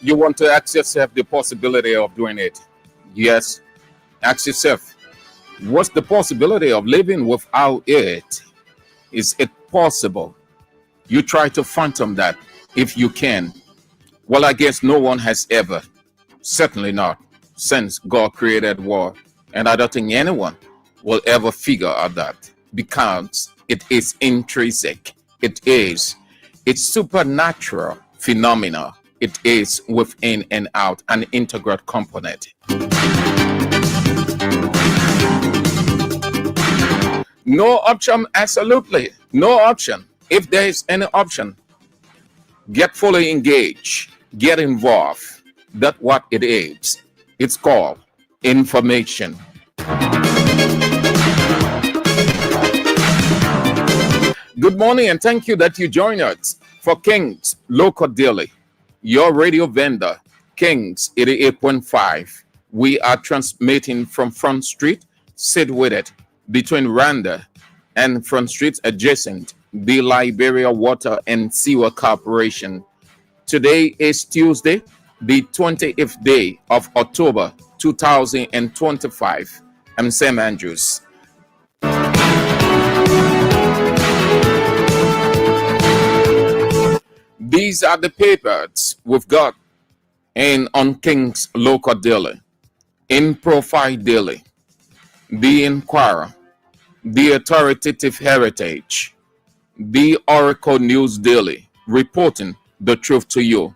You want to ask yourself the possibility of doing it. Yes, ask yourself, what's the possibility of living without it? Is it possible? You try to phantom that if you can. Well, I guess no one has ever, certainly not, since God created war. And I don't think anyone will ever figure out that because it is intrinsic. It's supernatural phenomena. It is within and out, an integral component. No option, absolutely. No option. If there is any option, get fully engaged, get involved. That's what it is. It's called information. Good morning and thank you that you join us for King's Local Daily, your radio vendor, Kings 88.5. We are transmitting from Front Street, sit with it, between Randa and Front Street adjacent, the Liberia Water and Sewer Corporation. Today is Tuesday, the 20th day of October 2025. I'm Sam Andrews. These are the papers we've got on King's Local Daily, in Profile Daily, The Inquirer, The Authoritative Heritage, The Oracle News Daily, reporting the truth to you,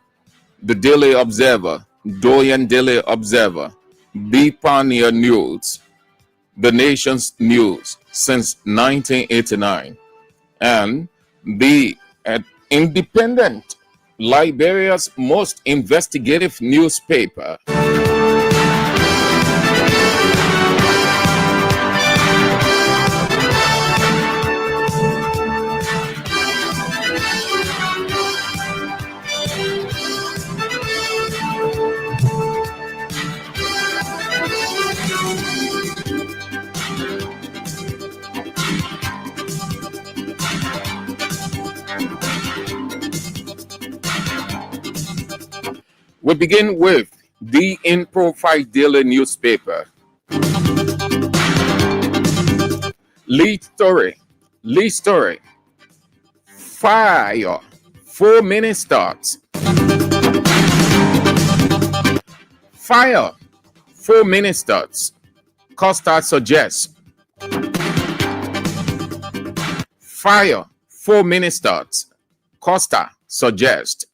The Daily Observer, Doyen Daily Observer, The Pioneer News, The Nation's News since 1989, and The Independent, Liberia's most investigative newspaper. We begin with the In Profile Daily newspaper. Lead story. Fire. 4-minute starts. Fire. 4-minute starts. Costa suggests. Fire. 4-minute starts. Costa suggests.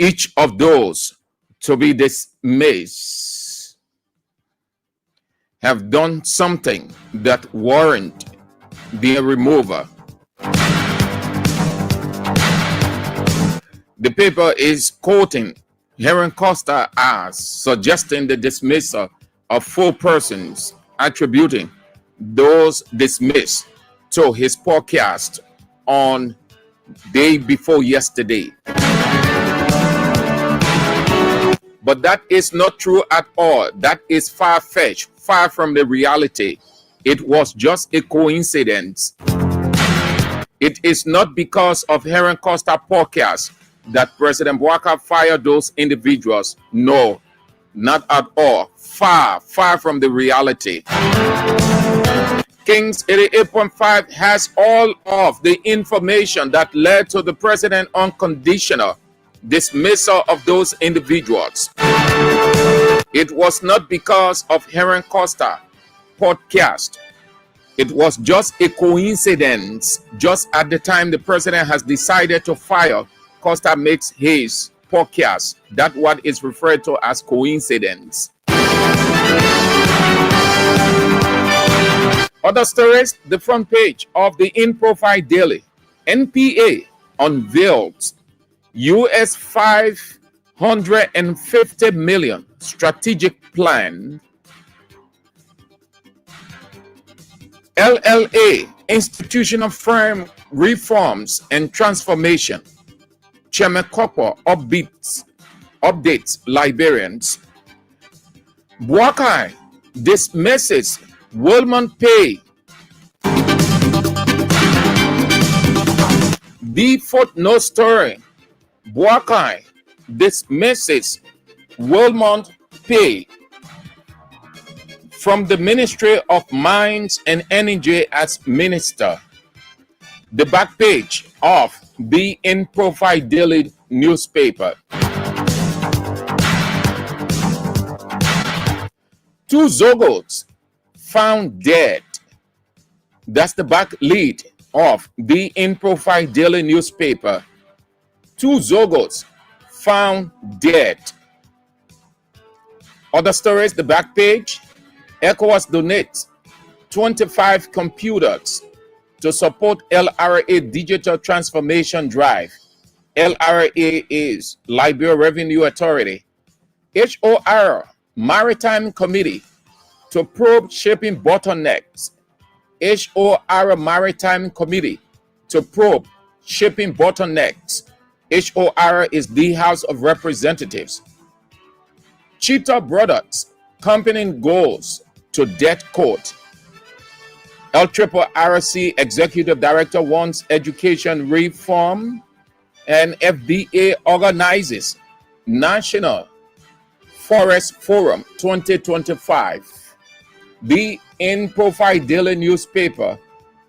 Each of those to be dismissed have done something that warrant their removal. The paper is quoting Heron Costa as suggesting the dismissal of 4 persons, attributing those dismissed to his podcast on day before yesterday. But that is not true at all. That is far-fetched, far from the reality. It was just a coincidence. It is not because of Heron Costa podcast that President Bouaka fired those individuals. No, not at all. Far from the reality. Kings 88.5 has all of the information that led to the president unconditional dismissal of those individuals. It was not because of Heron Costa podcast. It was just a coincidence. Just at the time the president has decided to fire, Costa makes his podcast. That's what is referred to as coincidence. Other stories, the front page of the In Profile Daily. NPA unveils US $550 million strategic plan. LLA institutional firm reforms and transformation. Chairman Copper updates Liberians. Buakai dismisses Woolman pay. The footnote story. Buakai dismisses Wilmont pay from the Ministry of Mines and Energy as minister. The back page of the In Profile Daily newspaper. Two Zogots found dead. That's the back lead of the In Profile Daily newspaper. Two Zogots found dead. Other stories, the back page. ECOWAS donates 25 computers to support LRA digital transformation drive. LRA is Liberia Revenue Authority. HOR Maritime Committee to probe shipping bottlenecks. HOR Maritime Committee to probe shipping bottlenecks. HOR is the House of Representatives. Cheetah Brothers company goes to death court. LRRC Executive Director wants education reform, and FBA organizes National Forest Forum 2025. The In Profile Daily newspaper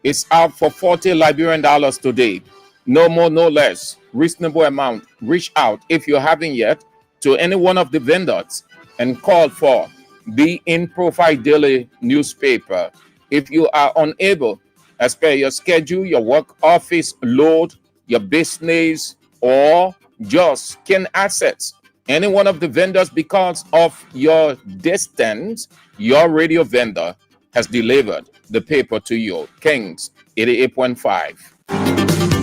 is out for $40 Liberian today. No more, no less. Reasonable amount. Reach out if you haven't yet to any one of the vendors and call for the In Profile Daily newspaper. If you are unable, as per your schedule, your work office load, your business, or just can access any one of the vendors because of your distance, your radio vendor has delivered the paper to you. Kings 88.5.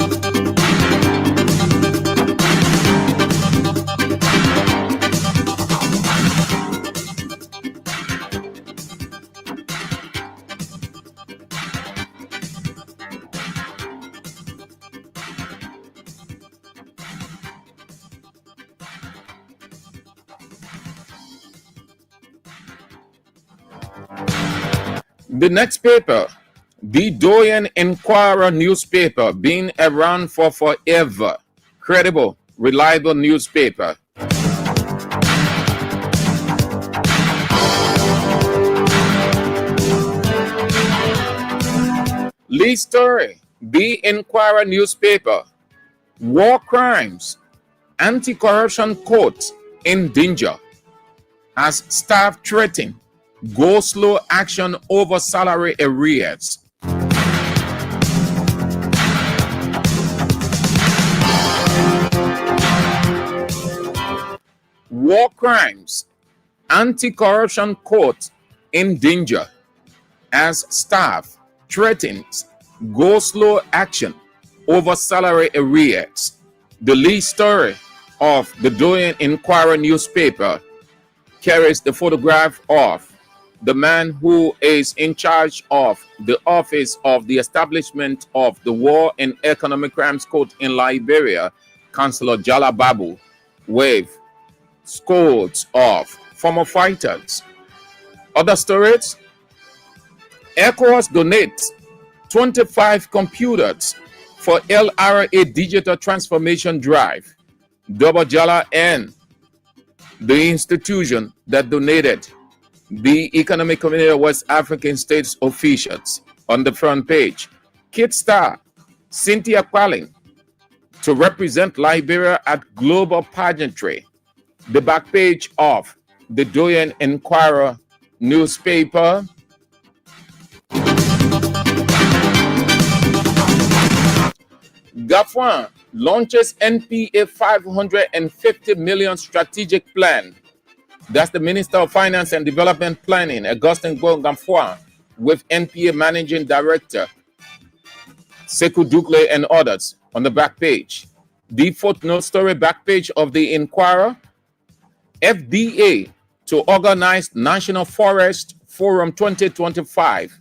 The next paper, the Doyen Inquirer newspaper, been around for forever. Credible, reliable newspaper. Lead story, the Inquirer newspaper. War crimes, anti-corruption court in danger as staff threaten go slow action over salary arrears. War crimes, anti-corruption court in danger as staff threatens go slow action over salary arrears. The lead story of the Doyen Inquirer newspaper carries the photograph of the man who is in charge of the office of the establishment of the War and Economic Crimes Court in Liberia, Councillor Jala Babu, with scores of former fighters. Other stories, ECOWAS donates 25 computers for LRA digital transformation drive. Double Jala and the institution that donated the Economic Community of West African States officials on the front page. Kid star Cynthia Qualling to represent Liberia at Global Pageantry. The back page of the Doyen Inquirer newspaper. Gafwan launches NPA 550 million strategic plan. That's the Minister of Finance and Development Planning, Augustin Gafwan, with NPA Managing Director Sekou Dukle and others on the back page. The footnote story back page of the Inquirer. FDA to organize National Forest Forum 2025.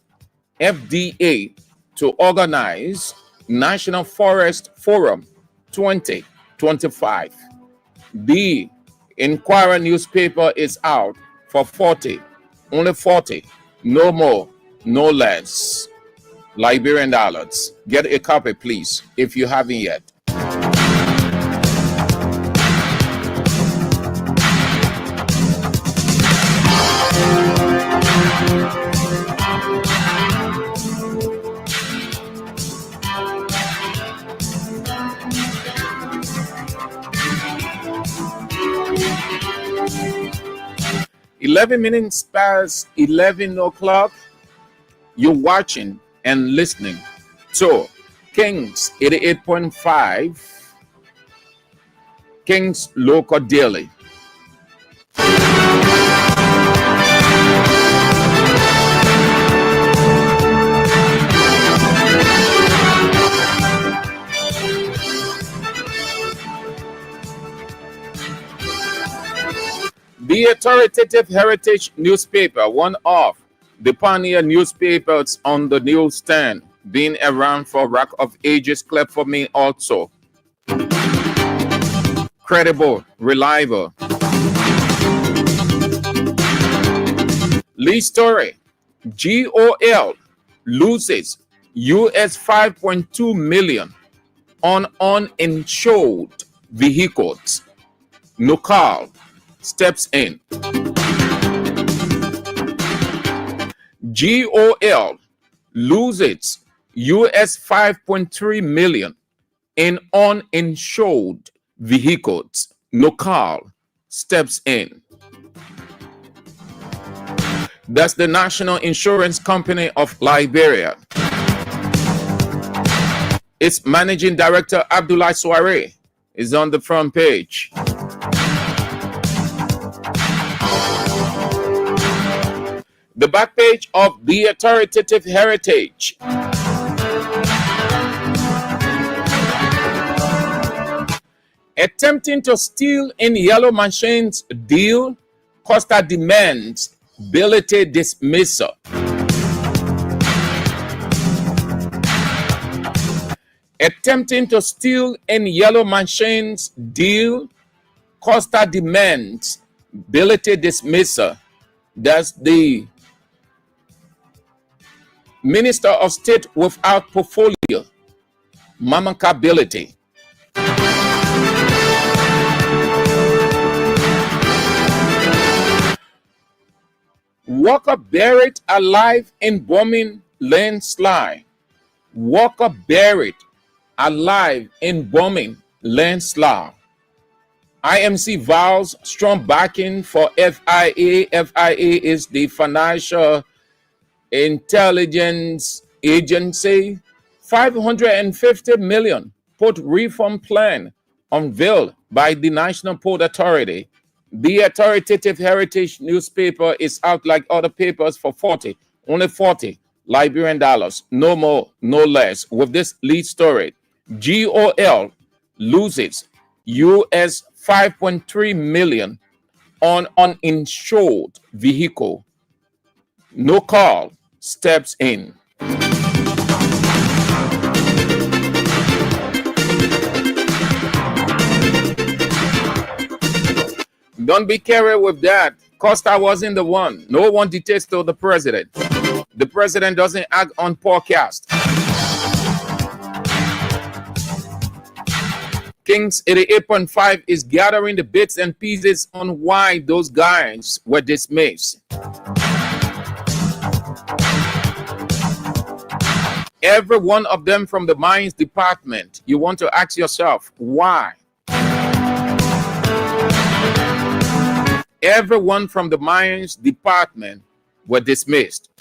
FDA to organize National Forest Forum 2025. The Inquirer newspaper is out for 40, only 40, no more, no less. Liberian dollars. Get a copy, please, if you haven't yet. "11 minutes past 11 o'clock. You're watching and listening to Kings 88.5, Kings Local Daily. The authoritative Heritage newspaper, one of the pioneer newspapers on the newsstand, been around for rack of ages, clear for me also. Credible, reliable. Lead story: GOL loses US 5.2 million on uninsured vehicles. Nokal steps in. GOL loses US 5.3 million in uninsured vehicles. Nokal steps in. That's the National Insurance Company of Liberia. Its managing director, Abdoulaye Soare, is on the front page. The back page of the authoritative Heritage. Attempting to steal in Yellow Machine's deal, Costa demands ability dismissal. Attempting to steal in Yellow Machine's deal, Costa demands ability dismissal. That's the Minister of State without portfolio, Mamakability. Walker buried alive in bombing landslide. Walker buried alive in bombing landslide. IMC vows strong backing for FIA. FIA is the Financial Intelligence Agency. 550 million port reform plan unveiled by the National Port Authority. The authoritative Heritage newspaper is out like other papers for 40, only 40 Liberian dollars, no more, no less. With this lead story, GOL loses US 5.3 million on uninsured vehicle. Nokal steps in. Don't be carried with that. Costa wasn't the one. No one dictates to the president. The president doesn't act on podcast. Kings 88.5 is gathering the bits and pieces on why those guys were dismissed. Every one of them from the mines department. You want to ask yourself, why? Everyone from the mines department were dismissed.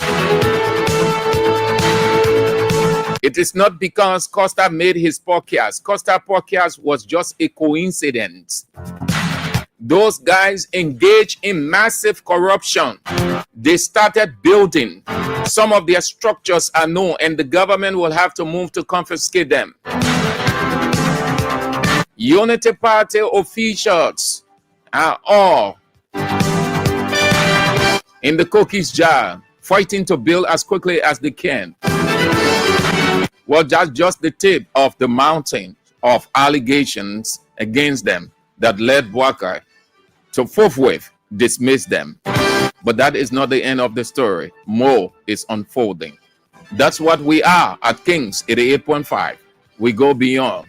It is not because Costa made his podcast. Costa podcast was just a coincidence. Those guys engaged in massive corruption. They started building. Some of their structures are known, and the government will have to move to confiscate them. Unity Party officials are all in the cookies jar, fighting to build as quickly as they can. Well, that's just the tip of the mountain of allegations against them that led Bouakai to forthwith dismiss them. But that is not the end of the story. More is unfolding. That's what we are at Kings 88.5. We go beyond.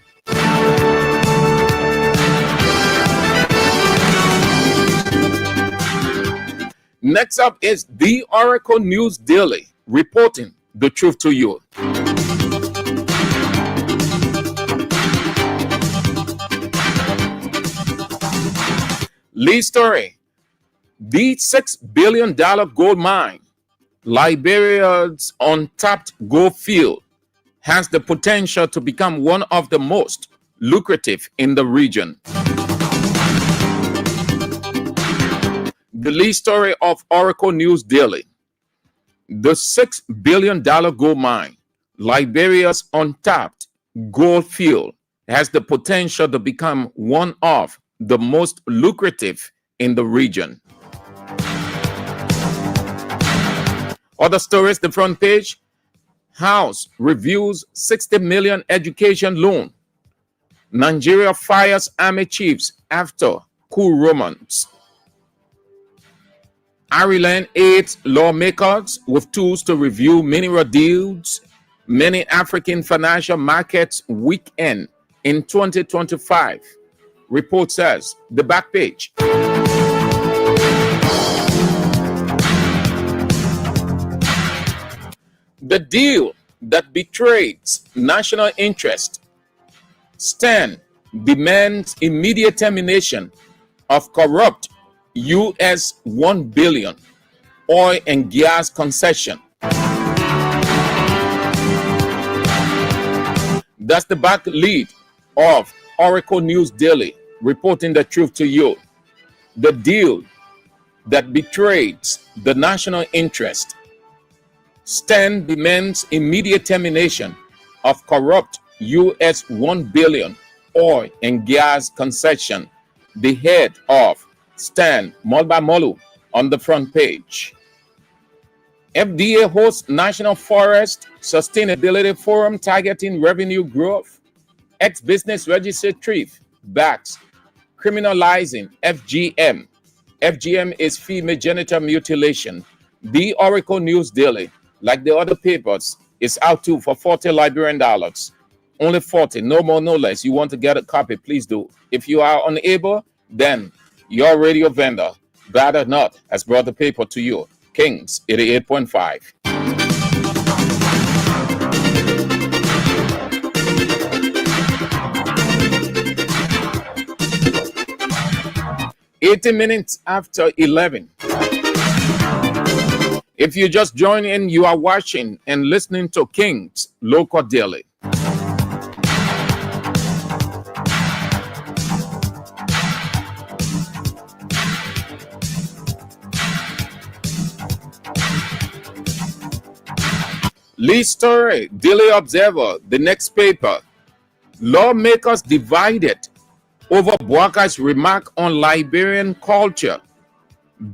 Next up is the Oracle News Daily, reporting the truth to you. Lead story. The $6 billion gold mine, Liberia's untapped gold field, has the potential to become one of the most lucrative in the region. The lead story of Oracle News Daily. The $6 billion gold mine, Liberia's untapped gold field, has the potential to become one of the most lucrative in the region. Other stories, the front page. House reviews 60 million education loan. Nigeria fires army chiefs after coup rumors. Ireland aids lawmakers with tools to review mineral deals. Many African financial markets weekend in 2025. Report says, the back page. The deal that betrays national interest. Stern demands immediate termination of corrupt US $1 billion oil and gas concession. That's the back lead of Oracle News Daily, reporting the truth to you. The deal that betrays the national interest. Stern demands immediate termination of corrupt US $1 billion oil and gas concession. The head of Stern, Molba Molu, on the front page. FDA hosts National Forest Sustainability Forum targeting revenue growth. Ex-business registered thief backs criminalizing FGM. FGM is female genital mutilation. The Oracle News Daily, like the other papers, is out too for $40 Liberian dollars. Only 40, no more, no less. You want to get a copy, please do. If you are unable, then your radio vendor, bad or not, has brought the paper to you. Kings 88.5. 80 minutes after 11. If you just join in, you are watching and listening to King's Local Daily. Lead story, Daily Observer, the next paper. Lawmakers divided over Bouakai's remark on Liberian culture.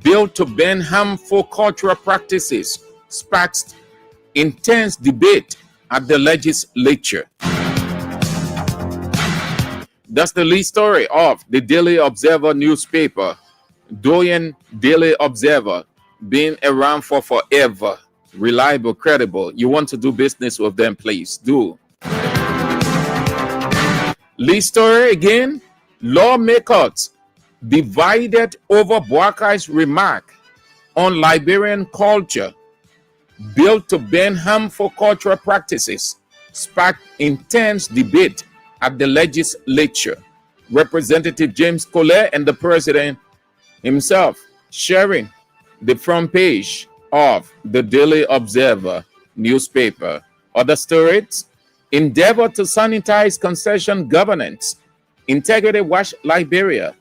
Bill to ban harmful cultural practices sparks intense debate at the legislature. That's the lead story of the Daily Observer newspaper. Doyen Daily Observer, been around for forever. Reliable, credible. You want to do business with them, please do. Lead story again. Lawmakers divided over Bouakai's remark on Liberian culture. Bill to ban harmful cultural practices sparked intense debate at the legislature. Representative James Collet and the president himself sharing the front page of the Daily Observer newspaper. Other stories: endeavor to sanitize concession governance. Integrity Watch Liberia.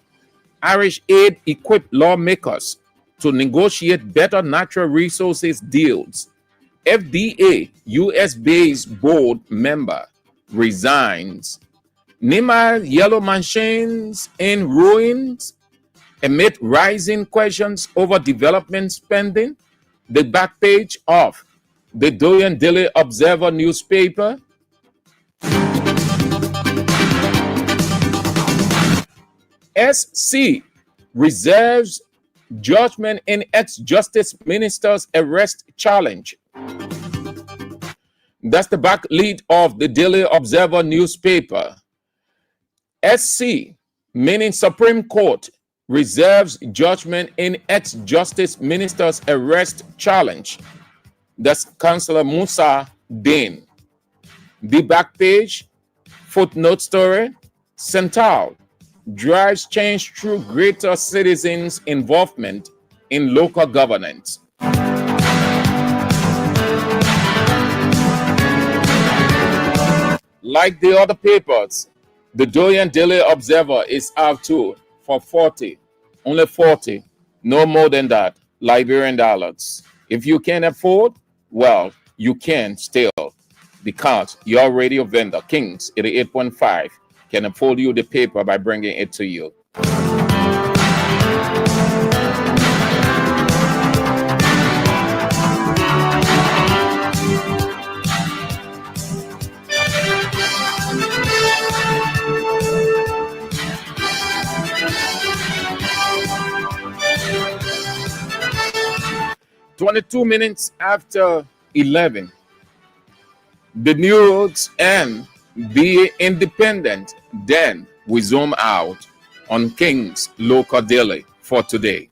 Irish aid equipped lawmakers to negotiate better natural resources deals. FDA US-based board member resigns. Nima yellow mansions in ruins amid rising questions over development spending. The back page of the Doyen Daily Observer newspaper. SC reserves judgment in ex-justice minister's arrest challenge. That's the back lead of the Daily Observer newspaper. SC, meaning Supreme Court, reserves judgment in ex-justice minister's arrest challenge. That's Councillor Musa Dane. The back page, footnote story: Central drives change through greater citizens' involvement in local governance. Like the other papers, the Doyen Daily Observer is out too for 40, only 40, no more than that, Liberian dollars. If you can't afford, well, you can still, because your radio vendor, Kings 88.5, can afford you the paper by bringing it to you. "22 minutes after 11, the news and Be Independent." Then we zoom out on King's Local Daily for today.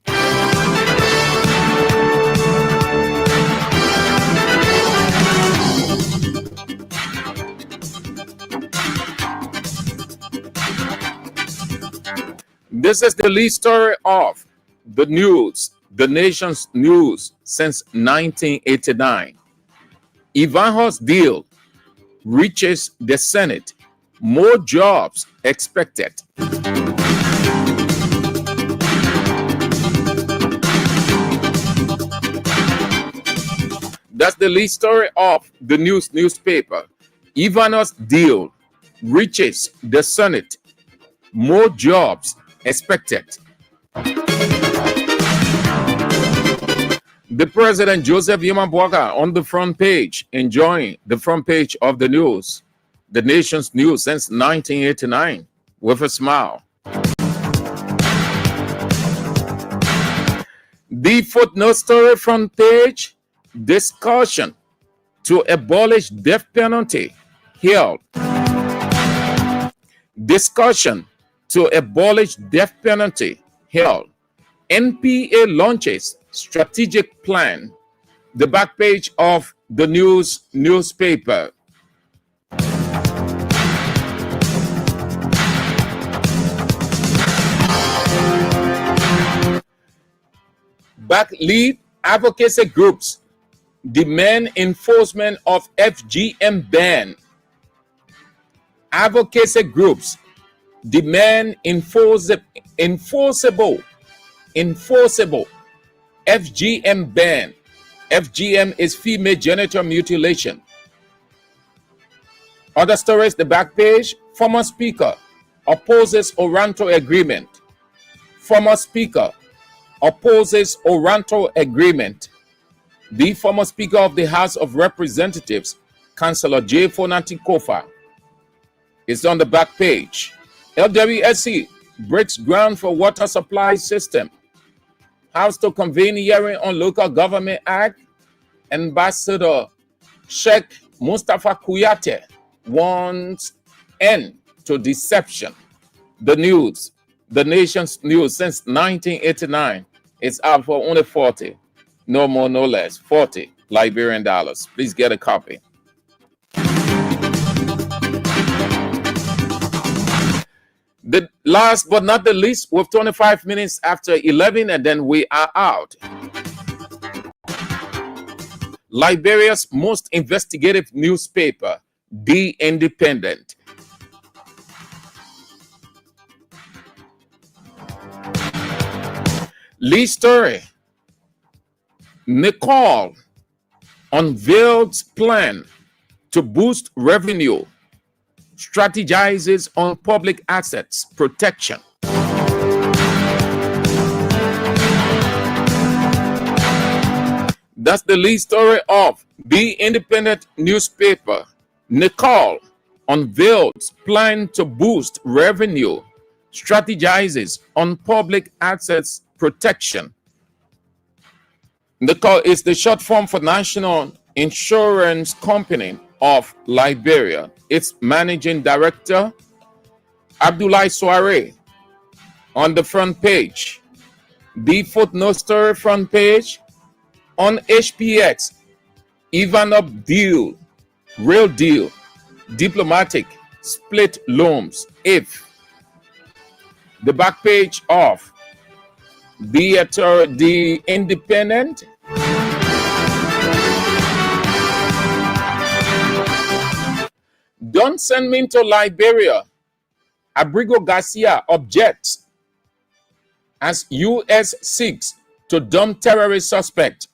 This is the lead story of the news, the nation's news since 1989. Ivanhoe's deal reaches the Senate. More jobs expected. That's the lead story of the newspaper. Ivanhoe's deal reaches the Senate. More jobs expected. The President Joseph Yimabwaga on the front page, enjoying the front page of the news, the nation's news since 1989, with a smile. The footnote story front page: discussion to abolish death penalty held. Discussion to abolish death penalty held. NPA launches strategic plan. The back page of the newspaper. Back lead: advocacy groups demand enforcement of FGM ban. Advocacy groups demand enforceable FGM ban. FGM is female genital mutilation. Other stories, the back page: former speaker opposes Oranto agreement. Former speaker opposes Oranto agreement. The former speaker of the House of Representatives, Councillor J. Fonati Kofa, is on the back page. LWSC breaks ground for water supply system. House to convene hearing on Local Government Act. Ambassador Sheikh Mustafa Kuyate wants end to deception. The news, the nation's news since 1989, is out for only 40, no more, no less, 40. Liberian dollars. Please get a copy. The last but not the least, with 25 minutes after 11, and then we are out. Liberia's most investigative newspaper, The Independent. Lead story. Nicole unveils plan to boost revenue, strategizes on public assets protection. That's the lead story of The Independent newspaper. Nicole unveils plan to boost revenue, strategizes on public assets protection. Nicole is the short form for National Insurance Company of Liberia. Its managing director, Abdoulaye Soare, on the front page. The footnote story front page. On HPX, Ivanov deal, real deal, diplomatic, split loans. If the back page of The Independent. Don't send me to Liberia. Abrigo Garcia objects as U.S. seeks to dump terrorist suspect.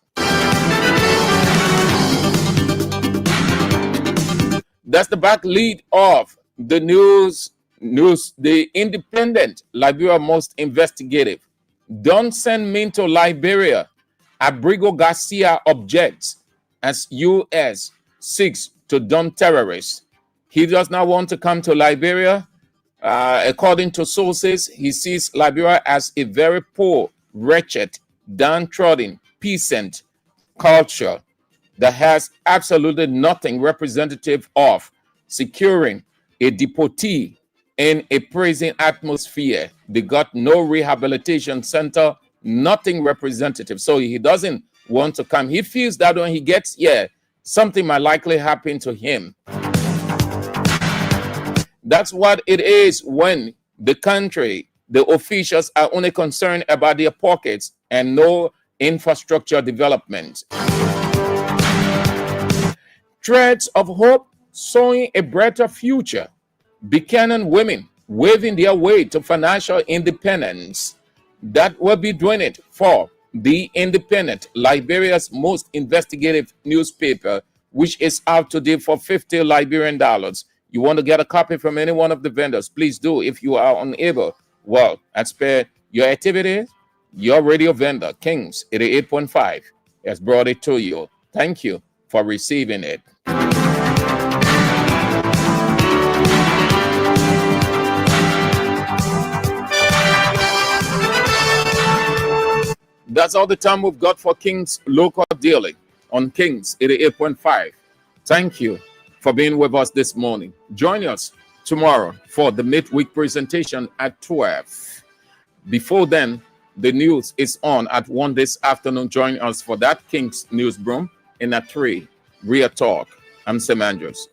That's the back lead of the news, The Independent, Liberia most investigative. Don't send me to Liberia. Abrigo Garcia objects as U.S. seeks to dump terrorists. He does not want to come to Liberia. According to sources, he sees Liberia as a very poor, wretched, downtrodden, peasant culture that has absolutely nothing representative of securing a deportee in a prison atmosphere. They got no rehabilitation center, nothing representative. So he doesn't want to come. He feels that when he gets here, something might likely happen to him. That's what it is when the country, the officials are only concerned about their pockets and no infrastructure development. Threads of hope sowing a brighter future. Buchanan women waving their way to financial independence. That will be doing it for The Independent, Liberia's most investigative newspaper, which is out today for 50 Liberian dollars. You want to get a copy from any one of the vendors, please do. If you are unable, well, at spare your activities, your radio vendor, Kings 88.5, has brought it to you. Thank you for receiving it. That's all the time we've got for Kings Local Daily on Kings 88.5. Thank you for being with us this morning. Join us tomorrow for the midweek presentation at 12. Before then, the news is on at 1 this afternoon. Join us for that King's Newsroom, and at 3, Real Talk. I'm Sam Andrews.